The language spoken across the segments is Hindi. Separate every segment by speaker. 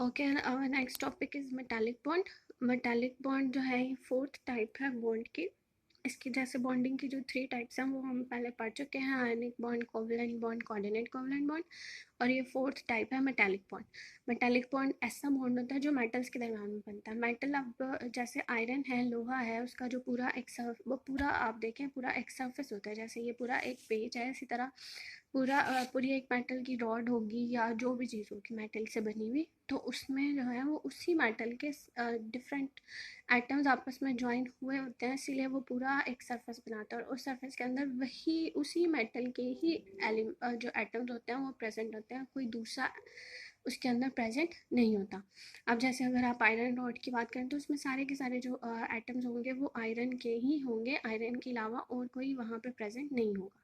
Speaker 1: Okay, our next topic is metallic bond. Metallic bond जो है ये फोर्थ टाइप है बॉन्ड की। इसकी जैसे बॉन्डिंग की जो 3 टाइप्स हैं वो हम पहले पढ़ चुके हैं, ionic bond, covalent bond, coordinate covalent bond. और ये फोर्थ टाइप है मेटालिक बॉन्ड। मेटालिक बॉन्ड ऐसा बॉन्ड होता है जो मेटल्स के दरम्यान में बनता है। मेटल अब जैसे आयरन है, लोहा है, उसका जो पूरा एक वो पूरा आप देखें पूरा एक सरफेस होता है। जैसे ये पूरा एक पेज है, इसी तरह पूरी एक मेटल की रॉड होगी या जो भी चीज़ होगी मेटल से बनी हुई, तो उसमें जो है वो उसी मेटल के डिफरेंट एटम्स आपस में ज्वाइन हुए होते हैं, इसीलिए वो पूरा एक सरफेस बनाता है। और उस सरफेस के अंदर वही उसी मेटल के ही जो एटम्स होते हैं वो प्रेजेंट होते हैं, कोई दूसरा उसके अंदर प्रेजेंट नहीं होता। अब जैसे अगर आप आयरन रॉड की बात करें तो उसमें सारे के सारे जो एटम्स होंगे वो आयरन के ही होंगे, आयरन के अलावा और कोई वहाँ पे प्रेजेंट नहीं होगा।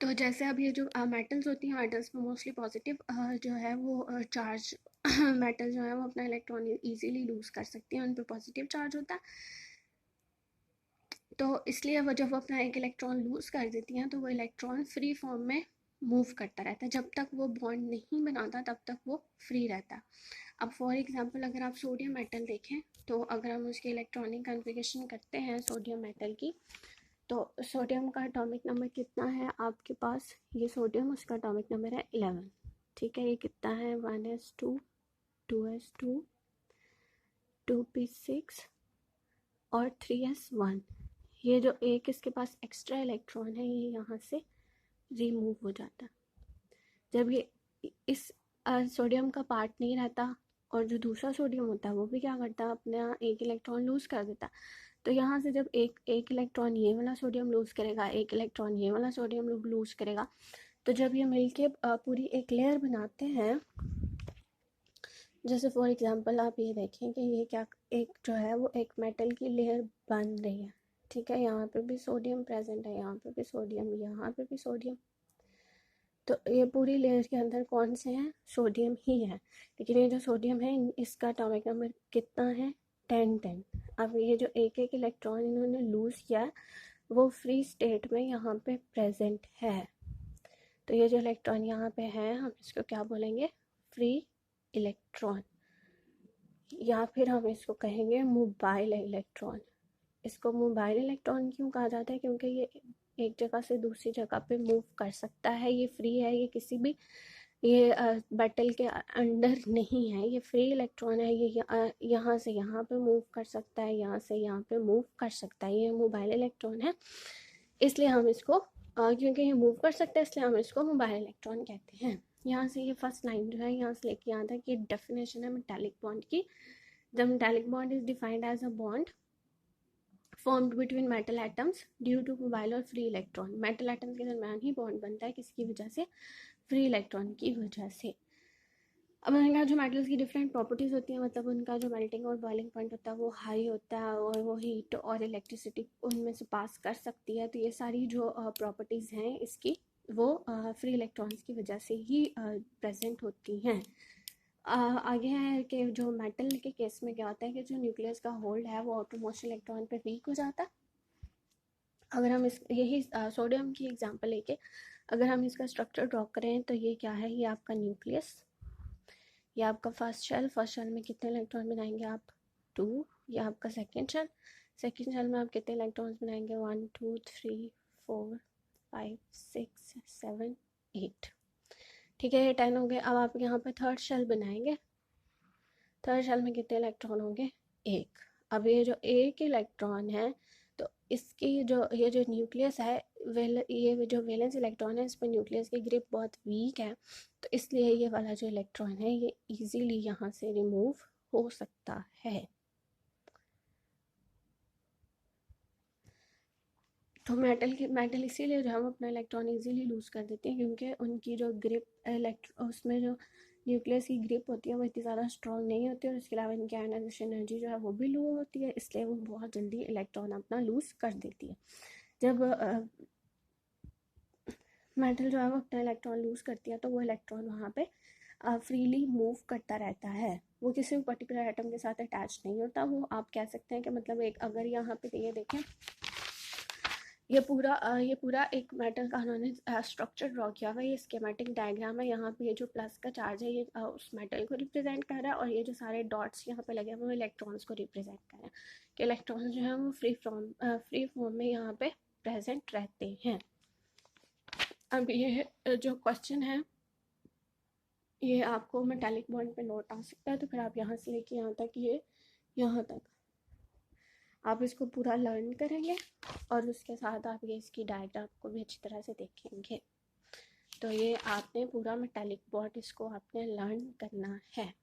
Speaker 1: तो जैसे अब ये जो मेटल्स होती हैं, मेटल्स में मोस्टली पॉजिटिव जो है वो चार्ज मेटल जो है वो अपना इलेक्ट्रॉन इजीली लूज कर सकती हैं, उन पर पॉजिटिव चार्ज होता है। तो इसलिए वो जब वो अपना एक इलेक्ट्रॉन लूज कर देती हैं तो वो इलेक्ट्रॉन फ्री फॉर्म में मूव करता रहता है। जब तक वो बॉन्ड नहीं बनाता तब तक वो फ्री रहता है। अब फॉर एग्जांपल अगर आप सोडियम मेटल देखें तो अगर हम उसकी इलेक्ट्रॉनिक कन्फिगरेशन करते हैं सोडियम मेटल की, तो सोडियम का एटॉमिक नंबर कितना है आपके पास, ये सोडियम, उसका एटॉमिक नंबर है 11। ठीक है, ये कितना है 1s2 2s2 2p6 और 3s1। ये जो एक इसके पास एक्स्ट्रा इलेक्ट्रॉन है ये यहाँ से रिमूव हो जाता है। जब ये इस सोडियम का पार्ट नहीं रहता और जो दूसरा सोडियम होता है वो भी क्या करता है, अपना एक इलेक्ट्रॉन लूज कर देता है। तो यहाँ से जब एक इलेक्ट्रॉन ये वाला सोडियम लूज करेगा, एक इलेक्ट्रॉन ये वाला सोडियम लूज करेगा, तो जब ये मिलके पूरी एक लेयर बनाते हैं, जैसे फॉर एग्जांपल आप ये देखें कि ये क्या एक जो है वो एक मेटल की लेयर बन रही है। ठीक है, यहाँ पे भी सोडियम प्रेजेंट है, यहाँ पे भी सोडियम, यहाँ पे भी सोडियम। तो ये पूरी लेयर के अंदर कौन से हैं, सोडियम ही है। लेकिन ये जो सोडियम है इसका एटॉमिक नंबर कितना है, 10 10। अब ये जो एक एक इलेक्ट्रॉन इन्होंने लूज किया है वो फ्री स्टेट में यहाँ पे प्रेजेंट है। तो ये जो इलेक्ट्रॉन यहाँ पे है हम इसको क्या बोलेंगे, फ्री इलेक्ट्रॉन, या फिर हम इसको कहेंगे मोबाइल इलेक्ट्रॉन। इसको मोबाइल इलेक्ट्रॉन क्यों कहा जाता है, क्योंकि ये एक जगह से दूसरी जगह पे मूव कर सकता है, ये फ्री है, ये किसी भी ये मेटल के अंडर नहीं है, ये फ्री इलेक्ट्रॉन है। ये यहाँ से यहाँ पे मूव कर सकता है, यहाँ से यहाँ पे मूव कर सकता है, ये मोबाइल इलेक्ट्रॉन है। इसलिए हम इसको क्योंकि ये मूव कर सकता है इसलिए हम इसको मोबाइल इलेक्ट्रॉन कहते हैं। यहाँ से ये फर्स्ट लाइन जो है यहाँ से लेके आता है कि डेफिनेशन है मेटालिक बॉन्ड की। The metallic bond is defined as a bond formed between metal atoms due to mobile और फ्री इलेक्ट्रॉन। मेटल एटम्स के दरम्यान ही बॉन्ड बनता है, किसकी वजह से, फ्री इलेक्ट्रॉन की वजह से। अब मैंने कहा जो मेटल्स की डिफरेंट प्रॉपर्टीज़ होती हैं, मतलब उनका जो मेल्टिंग और बॉइलिंग पॉइंट होता है वो हाई होता है और वो हीट और इलेक्ट्रिसिटी उनमें से पास कर सकती है। तो ये सारी जो प्रॉपर्टीज़ हैं इसकी वो फ्री इलेक्ट्रॉन्स की वजह से ही प्रेजेंट होती हैं। आगे है कि जो मेटल के केस में क्या होता है कि जो न्यूक्लियस का होल्ड है वो आउटरमोस्ट इलेक्ट्रॉन पे वीक हो जाता है। अगर हम इस यही सोडियम की एग्जांपल लेके अगर हम इसका स्ट्रक्चर ड्रॉ करें तो ये क्या है, ये आपका न्यूक्लियस, ये आपका फर्स्ट शेल में कितने इलेक्ट्रॉन बनाएंगे आप, 2। ये आपका सेकेंड शेल में आप कितने इलेक्ट्रॉन्स बनाएंगे, 1 2 3 4 5 6 7 8। ठीक है, ये 10 हो गए। अब आप यहाँ पे थर्ड शेल बनाएंगे, थर्ड शेल में कितने इलेक्ट्रॉन होंगे, 1। अब ये जो एक इलेक्ट्रॉन है तो इसकी जो ये जो न्यूक्लियस है ये जो वैलेंस इलेक्ट्रॉन है इस पर न्यूक्लियस की ग्रिप बहुत वीक है, तो इसलिए ये वाला जो इलेक्ट्रॉन है ये इजीली यहाँ से रिमूव हो सकता है। तो मेटल इसीलिए जो हम अपना इलेक्ट्रॉन इजीली लूज कर देते हैं क्योंकि उनकी जो ग्रिप उसमें जो न्यूक्लियस की ग्रिप होती है वो इतनी ज़्यादा स्ट्रॉन्ग नहीं होती, और इसके अलावा इनकी आयनाइजेशन एनर्जी जो है वो भी लो होती है, इसलिए वो बहुत जल्दी इलेक्ट्रॉन अपना लूज कर देती है। जब मेटल जो है वो अपना इलेक्ट्रॉन लूज करती है तो वो इलेक्ट्रॉन वहाँ पे फ्रीली मूव करता रहता है, वो किसी भी पर्टिकुलर एटम के साथ अटैच नहीं होता। वो आप कह सकते हैं कि मतलब एक अगर यहाँ पे ये देखें ये पूरा एक मेटल का उन्होंने स्ट्रक्चर ड्रॉ किया हुआ है। ये स्कीमेटिक डायग्राम है। यहाँ पे ये जो प्लस का चार्ज है ये उस मेटल को रिप्रेजेंट कर रहा है, और ये जो सारे डॉट्स यहाँ पे लगे हैं वो इलेक्ट्रॉन्स को रिप्रेजेंट कर रहे हैं कि इलेक्ट्रॉन्स जो है वो फ्री फॉर्म में यहाँ पे प्रेजेंट रहते हैं। अब ये जो क्वेश्चन है ये आपको मेटालिक बॉन्ड पे नोट आ सकता है, तो फिर आप यहाँ से लेके यहाँ तक आप इसको पूरा लर्न करेंगे, और उसके साथ आप ये इसकी डायग्राम को भी अच्छी तरह से देखेंगे। तो ये आपने पूरा मेटालिक बॉन्ड इसको आपने लर्न करना है।